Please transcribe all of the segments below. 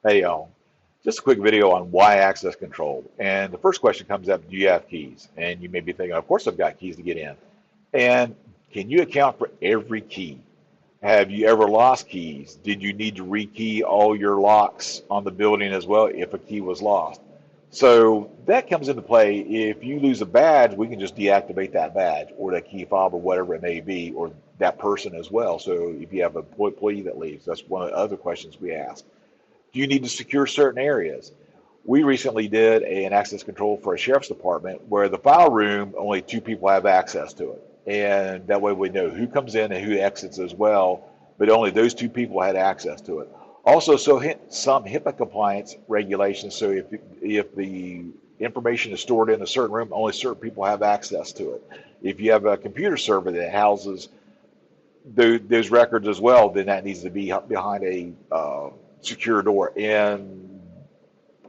Hey, just a quick video on why access control. And the first question comes up, do you have keys? And you may be thinking, of course I've got keys to get in. And can you account for every key? Have you ever lost keys? Did you need to rekey all your locks on the building as well if a key was lost? So that comes into play. If you lose a badge, we can just deactivate that badge or that key fob or whatever it may be, or that person as well. So if you have an employee that leaves, that's one of the other questions we ask. Do you need to secure certain areas? We recently did an access control for a sheriff's department where the file room, only two people have access to it. And that way we know who comes in and who exits as well, but only those two people had access to it. Also, some HIPAA compliance regulations. So if the information is stored in a certain room, only certain people have access to it. If you have a computer server that houses those records as well, then that needs to be behind a secure door. And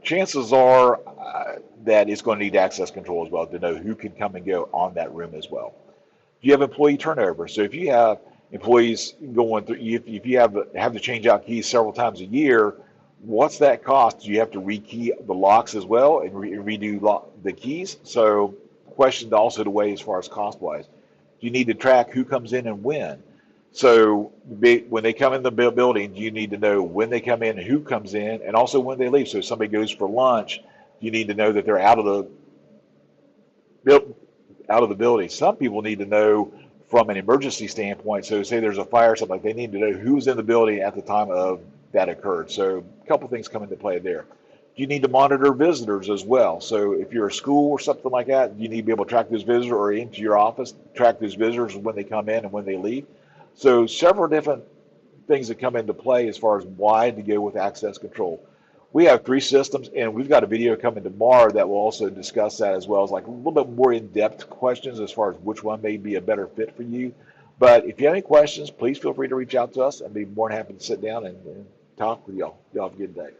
chances are that it's going to need access control as well to know who can come and go on that room as well. Do you have employee turnover? So if you have employees going through, if you have to change out keys several times a year, what's that cost? Do you have to rekey the locks as well and redo the keys? So question also the way as far as cost wise. You need to track who comes in and when. So when they come in the building, you need to know when they come in, who comes in, and also when they leave. So if somebody goes for lunch, you need to know that they're out of the building. Some people need to know from an emergency standpoint. So say there's a fire or something, like they need to know who's in the building at the time of that occurred. So a couple things come into play there. You need to monitor visitors as well. So if you're a school or something like that, you need to be able to track those visitors, or into your office, track those visitors when they come in and when they leave. So several different things that come into play as far as why to go with access control. We have three systems, and we've got a video coming tomorrow that will also discuss that, as well as like a little bit more in-depth questions as far as which one may be a better fit for you. But if you have any questions, please feel free to reach out to us. I'd be more than happy to sit down and talk with y'all. Y'all have a good day.